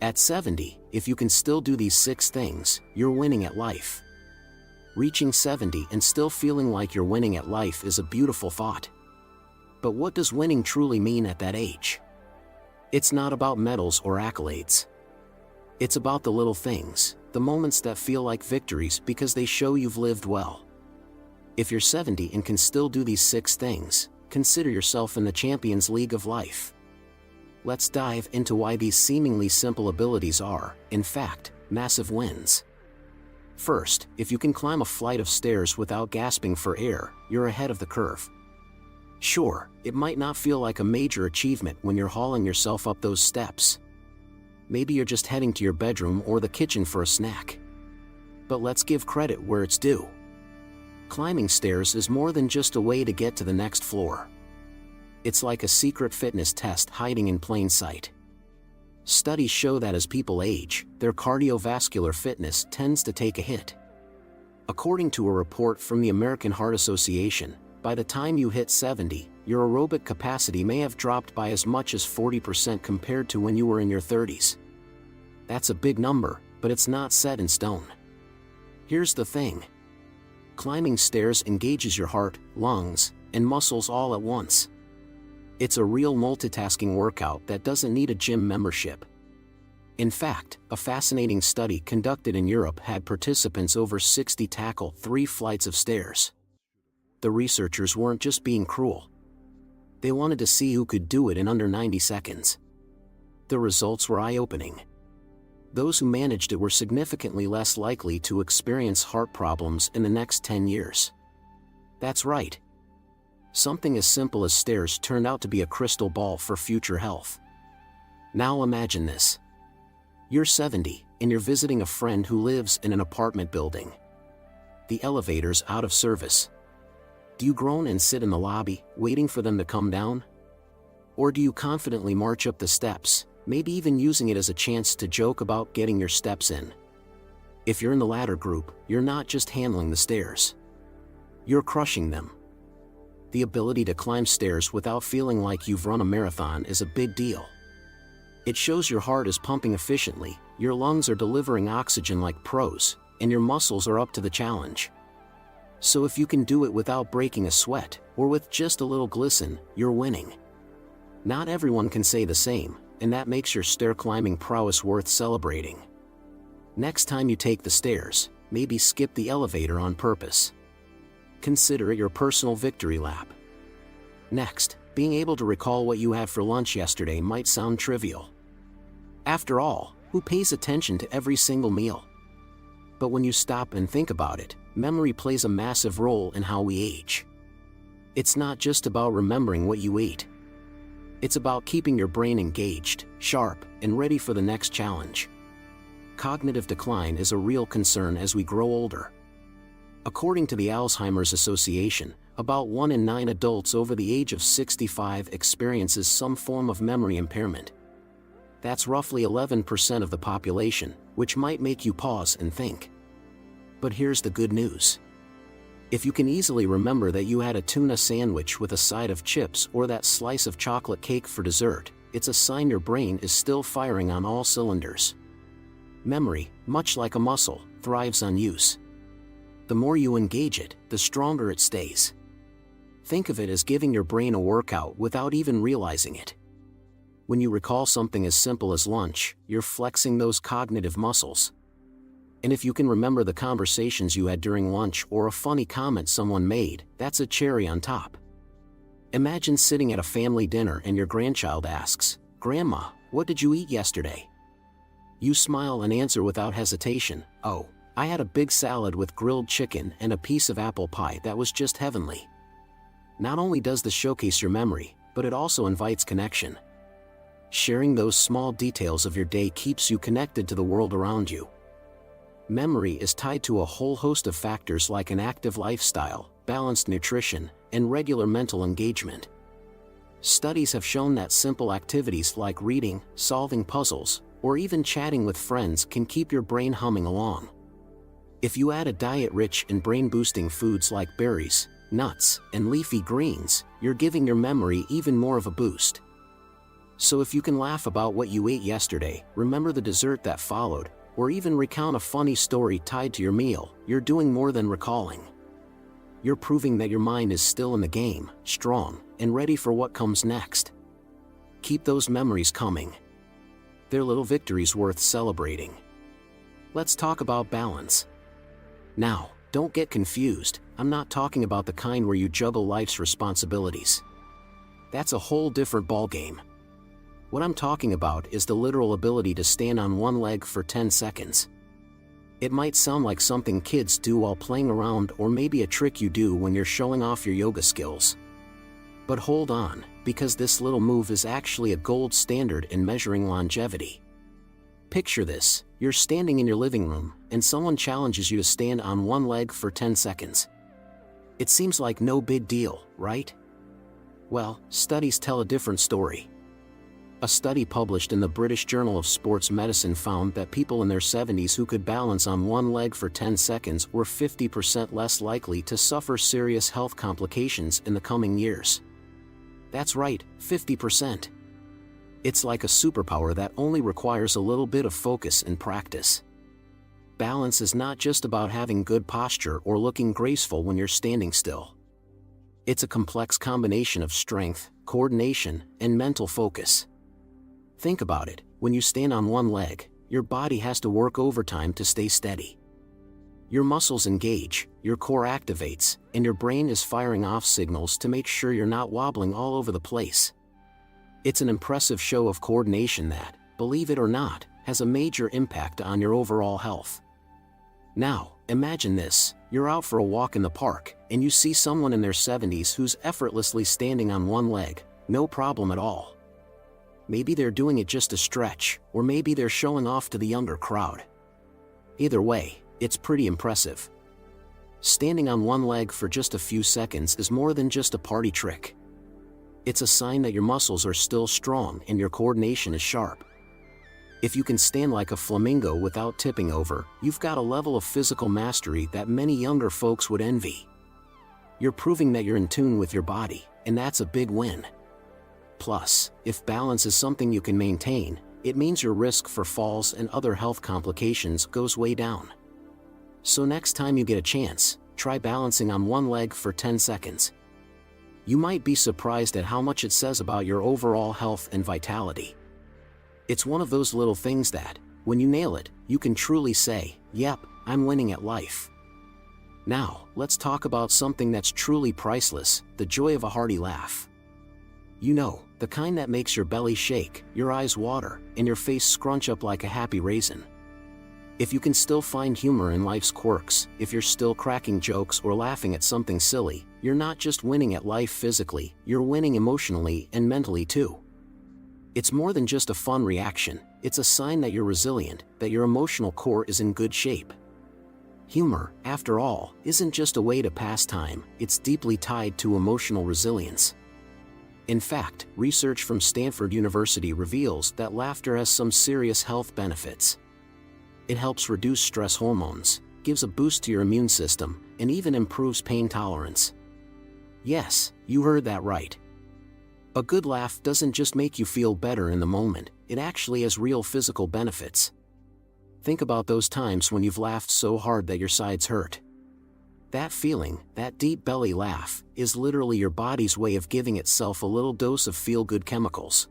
At 70, if you can still do these 6 things, you're winning at life. Reaching 70 and still feeling like you're winning at life is a beautiful thought. But what does winning truly mean at that age? It's not about medals or accolades. It's about the little things, the moments that feel like victories because they show you've lived well. If you're 70 and can still do these 6 things, consider yourself in the Champions League of life. Let's dive into why these seemingly simple abilities are, in fact, massive wins. First, if you can climb a flight of stairs without gasping for air, you're ahead of the curve. Sure, it might not feel like a major achievement when you're hauling yourself up those steps. Maybe you're just heading to your bedroom or the kitchen for a snack. But let's give credit where it's due. Climbing stairs is more than just a way to get to the next floor. It's like a secret fitness test hiding in plain sight. Studies show that as people age, their cardiovascular fitness tends to take a hit. According to a report from the American Heart Association, by the time you hit 70, your aerobic capacity may have dropped by as much as 40% compared to when you were in your 30s. That's a big number, but it's not set in stone. Here's the thing. Climbing stairs engages your heart, lungs, and muscles all at once. It's a real multitasking workout that doesn't need a gym membership. In fact, a fascinating study conducted in Europe had participants over 60 tackle 3 flights of stairs. The researchers weren't just being cruel. They wanted to see who could do it in under 90 seconds. The results were eye-opening. Those who managed it were significantly less likely to experience heart problems in the next 10 years. That's right. Something as simple as stairs turned out to be a crystal ball for future health. Now imagine this. You're 70, and you're visiting a friend who lives in an apartment building. The elevator's out of service. Do you groan and sit in the lobby, waiting for them to come down? Or do you confidently march up the steps, maybe even using it as a chance to joke about getting your steps in? If you're in the latter group, you're not just handling the stairs. You're crushing them. The ability to climb stairs without feeling like you've run a marathon is a big deal. It shows your heart is pumping efficiently, your lungs are delivering oxygen like pros, and your muscles are up to the challenge. So if you can do it without breaking a sweat, or with just a little glisten, you're winning. Not everyone can say the same, and that makes your stair climbing prowess worth celebrating. Next time you take the stairs, maybe skip the elevator on purpose. Consider it your personal victory lap. Next, being able to recall what you had for lunch yesterday might sound trivial. After all, who pays attention to every single meal? But when you stop and think about it, memory plays a massive role in how we age. It's not just about remembering what you ate. It's about keeping your brain engaged, sharp, and ready for the next challenge. Cognitive decline is a real concern as we grow older. According to the Alzheimer's Association, about 1 in 9 adults over the age of 65 experiences some form of memory impairment. That's roughly 11% of the population, which might make you pause and think. But here's the good news. If you can easily remember that you had a tuna sandwich with a side of chips or that slice of chocolate cake for dessert, it's a sign your brain is still firing on all cylinders. Memory, much like a muscle, thrives on use. The more you engage it, the stronger it stays. Think of it as giving your brain a workout without even realizing it. When you recall something as simple as lunch, you're flexing those cognitive muscles. And if you can remember the conversations you had during lunch or a funny comment someone made, that's a cherry on top. Imagine sitting at a family dinner and your grandchild asks, "Grandma, what did you eat yesterday?" You smile and answer without hesitation, "Oh, I had a big salad with grilled chicken and a piece of apple pie that was just heavenly." Not only does this showcase your memory, but it also invites connection. Sharing those small details of your day keeps you connected to the world around you. Memory is tied to a whole host of factors like an active lifestyle, balanced nutrition, and regular mental engagement. Studies have shown that simple activities like reading, solving puzzles, or even chatting with friends can keep your brain humming along. If you add a diet rich in brain-boosting foods like berries, nuts, and leafy greens, you're giving your memory even more of a boost. So if you can laugh about what you ate yesterday, remember the dessert that followed, or even recount a funny story tied to your meal, you're doing more than recalling. You're proving that your mind is still in the game, strong, and ready for what comes next. Keep those memories coming. They're little victories worth celebrating. Let's talk about balance. Now, don't get confused, I'm not talking about the kind where you juggle life's responsibilities. That's a whole different ballgame. What I'm talking about is the literal ability to stand on one leg for 10 seconds. It might sound like something kids do while playing around, or maybe a trick you do when you're showing off your yoga skills. But hold on, because this little move is actually a gold standard in measuring longevity. Picture this, you're standing in your living room, and someone challenges you to stand on one leg for 10 seconds. It seems like no big deal, right? Well, studies tell a different story. A study published in the British Journal of Sports Medicine found that people in their 70s who could balance on one leg for 10 seconds were 50% less likely to suffer serious health complications in the coming years. That's right, 50%. It's like a superpower that only requires a little bit of focus and practice. Balance is not just about having good posture or looking graceful when you're standing still. It's a complex combination of strength, coordination, and mental focus. Think about it, when you stand on one leg, your body has to work overtime to stay steady. Your muscles engage, your core activates, and your brain is firing off signals to make sure you're not wobbling all over the place. It's an impressive show of coordination that, believe it or not, has a major impact on your overall health. Now, imagine this, you're out for a walk in the park, and you see someone in their 70s who's effortlessly standing on one leg, no problem at all. Maybe they're doing it just to stretch, or maybe they're showing off to the younger crowd. Either way, it's pretty impressive. Standing on one leg for just a few seconds is more than just a party trick. It's a sign that your muscles are still strong and your coordination is sharp. If you can stand like a flamingo without tipping over, you've got a level of physical mastery that many younger folks would envy. You're proving that you're in tune with your body, and that's a big win. Plus, if balance is something you can maintain, it means your risk for falls and other health complications goes way down. So next time you get a chance, try balancing on one leg for 10 seconds. You might be surprised at how much it says about your overall health and vitality. It's one of those little things that, when you nail it, you can truly say, "Yep, I'm winning at life." Now, let's talk about something that's truly priceless, the joy of a hearty laugh. You know, the kind that makes your belly shake, your eyes water, and your face scrunch up like a happy raisin. If you can still find humor in life's quirks, if you're still cracking jokes or laughing at something silly, you're not just winning at life physically, you're winning emotionally and mentally too. It's more than just a fun reaction, it's a sign that you're resilient, that your emotional core is in good shape. Humor, after all, isn't just a way to pass time, it's deeply tied to emotional resilience. In fact, research from Stanford University reveals that laughter has some serious health benefits. It helps reduce stress hormones, gives a boost to your immune system, and even improves pain tolerance. Yes, you heard that right. A good laugh doesn't just make you feel better in the moment, it actually has real physical benefits. Think about those times when you've laughed so hard that your sides hurt. That feeling, that deep belly laugh, is literally your body's way of giving itself a little dose of feel-good chemicals.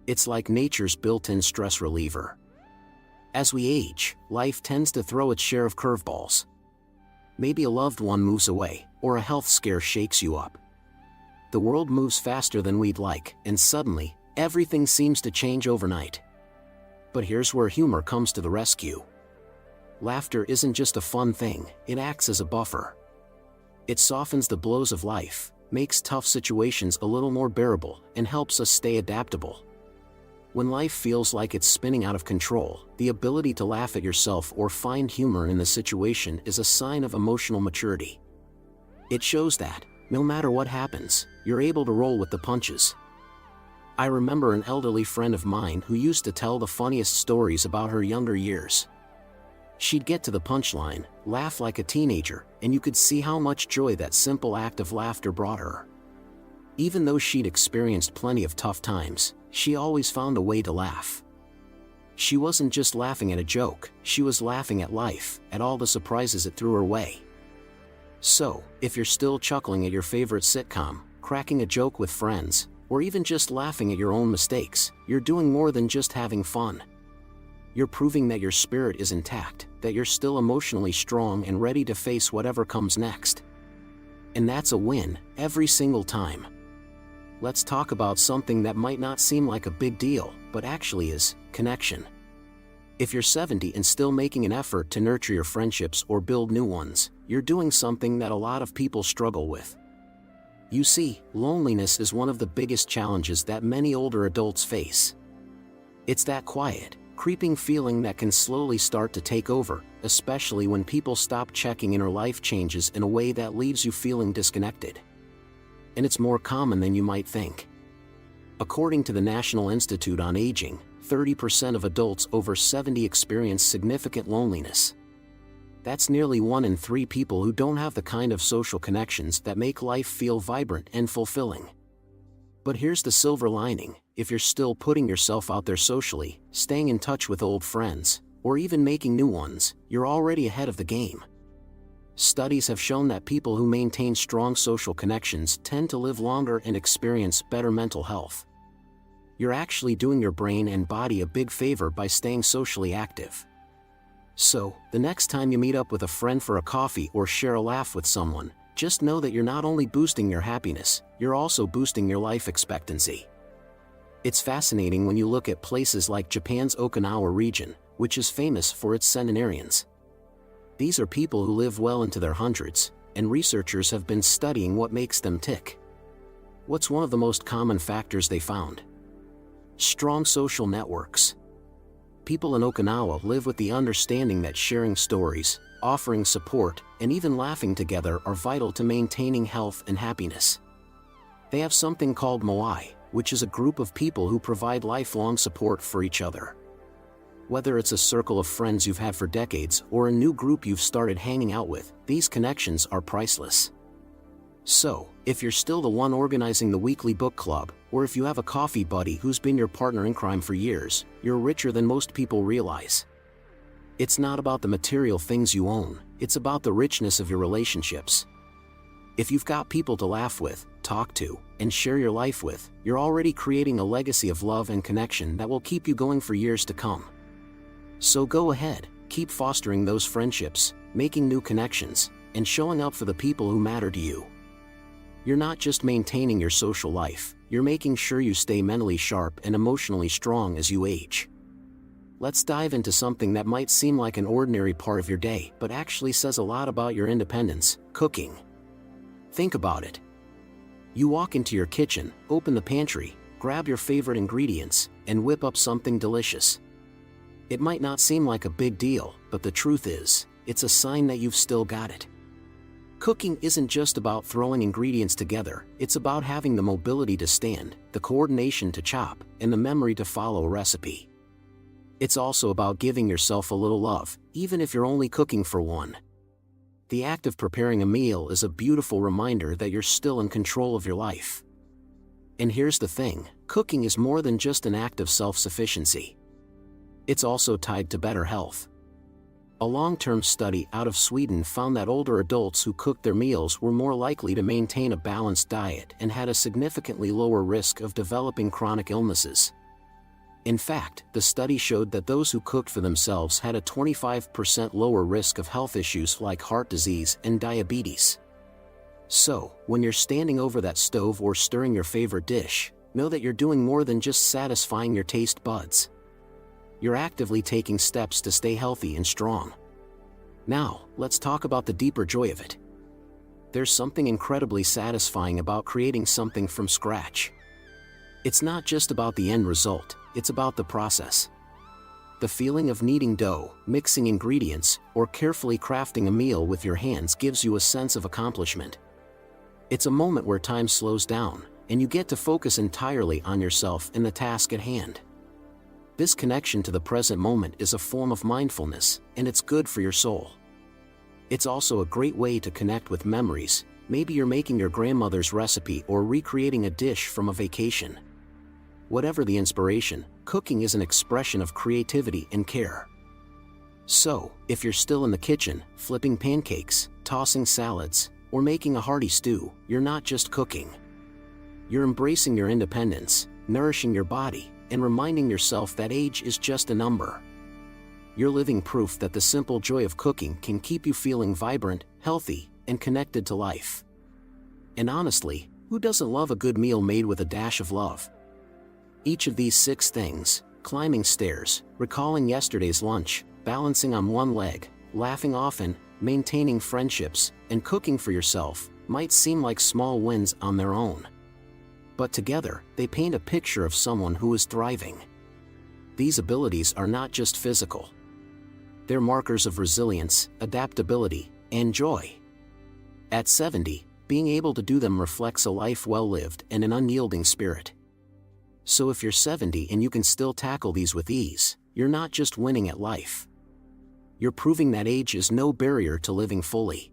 It's like nature's built-in stress reliever. As we age, life tends to throw its share of curveballs. Maybe a loved one moves away, or a health scare shakes you up. The world moves faster than we'd like, and suddenly, everything seems to change overnight. But here's where humor comes to the rescue. Laughter isn't just a fun thing, it acts as a buffer. It softens the blows of life, makes tough situations a little more bearable, and helps us stay adaptable. When life feels like it's spinning out of control, the ability to laugh at yourself or find humor in the situation is a sign of emotional maturity. It shows that, no matter what happens, you're able to roll with the punches. I remember an elderly friend of mine who used to tell the funniest stories about her younger years. She'd get to the punchline, laugh like a teenager, and you could see how much joy that simple act of laughter brought her. Even though she'd experienced plenty of tough times, she always found a way to laugh. She wasn't just laughing at a joke, she was laughing at life, at all the surprises it threw her way. So, if you're still chuckling at your favorite sitcom, cracking a joke with friends, or even just laughing at your own mistakes, you're doing more than just having fun. You're proving that your spirit is intact, that you're still emotionally strong and ready to face whatever comes next. And that's a win, every single time. Let's talk about something that might not seem like a big deal, but actually is: connection. If you're 70 and still making an effort to nurture your friendships or build new ones, you're doing something that a lot of people struggle with. You see, loneliness is one of the biggest challenges that many older adults face. It's that quiet, creeping feeling that can slowly start to take over, especially when people stop checking in or life changes in a way that leaves you feeling disconnected. And it's more common than you might think. According to the National Institute on Aging, 30% of adults over 70 experience significant loneliness. That's nearly 1 in 3 people who don't have the kind of social connections that make life feel vibrant and fulfilling. But here's the silver lining: if you're still putting yourself out there socially, staying in touch with old friends, or even making new ones, you're already ahead of the game. Studies have shown that people who maintain strong social connections tend to live longer and experience better mental health. You're actually doing your brain and body a big favor by staying socially active. So, the next time you meet up with a friend for a coffee or share a laugh with someone, just know that you're not only boosting your happiness, you're also boosting your life expectancy. It's fascinating when you look at places like Japan's Okinawa region, which is famous for its centenarians. These are people who live well into their hundreds, and researchers have been studying what makes them tick. What's one of the most common factors they found? Strong social networks. People in Okinawa live with the understanding that sharing stories, offering support, and even laughing together are vital to maintaining health and happiness. They have something called moai, which is a group of people who provide lifelong support for each other. Whether it's a circle of friends you've had for decades or a new group you've started hanging out with, these connections are priceless. So, if you're still the one organizing the weekly book club, or if you have a coffee buddy who's been your partner in crime for years, you're richer than most people realize. It's not about the material things you own, it's about the richness of your relationships. If you've got people to laugh with, talk to, and share your life with, you're already creating a legacy of love and connection that will keep you going for years to come. So go ahead, keep fostering those friendships, making new connections, and showing up for the people who matter to you. You're not just maintaining your social life, you're making sure you stay mentally sharp and emotionally strong as you age. Let's dive into something that might seem like an ordinary part of your day, but actually says a lot about your independence: cooking. Think about it. You walk into your kitchen, open the pantry, grab your favorite ingredients, and whip up something delicious. It might not seem like a big deal, but the truth is, it's a sign that you've still got it. Cooking isn't just about throwing ingredients together, it's about having the mobility to stand, the coordination to chop, and the memory to follow a recipe. It's also about giving yourself a little love, even if you're only cooking for one. The act of preparing a meal is a beautiful reminder that you're still in control of your life. And here's the thing: cooking is more than just an act of self-sufficiency. It's also tied to better health. A long-term study out of Sweden found that older adults who cooked their meals were more likely to maintain a balanced diet and had a significantly lower risk of developing chronic illnesses. In fact, the study showed that those who cooked for themselves had a 25% lower risk of health issues like heart disease and diabetes. So, when you're standing over that stove or stirring your favorite dish, know that you're doing more than just satisfying your taste buds. You're actively taking steps to stay healthy and strong. Now, let's talk about the deeper joy of it. There's something incredibly satisfying about creating something from scratch. It's not just about the end result, it's about the process. The feeling of kneading dough, mixing ingredients, or carefully crafting a meal with your hands gives you a sense of accomplishment. It's a moment where time slows down, and you get to focus entirely on yourself and the task at hand. This connection to the present moment is a form of mindfulness, and it's good for your soul. It's also a great way to connect with memories, Maybe you're making your grandmother's recipe or recreating a dish from a vacation. Whatever the inspiration, cooking is an expression of creativity and care. So, if you're still in the kitchen, flipping pancakes, tossing salads, or making a hearty stew, you're not just cooking. You're embracing your independence, nourishing your body, and reminding yourself that age is just a number. You're living proof that the simple joy of cooking can keep you feeling vibrant, healthy, and connected to life. And honestly, who doesn't love a good meal made with a dash of love? Each of these 6 things, climbing stairs, recalling yesterday's lunch, balancing on one leg, laughing often, maintaining friendships, and cooking for yourself, might seem like small wins on their own. But together, they paint a picture of someone who is thriving. These abilities are not just physical. They're markers of resilience, adaptability, and joy. At 70, being able to do them reflects a life well lived and an unyielding spirit. So if you're 70 and you can still tackle these with ease, you're not just winning at life. You're proving that age is no barrier to living fully.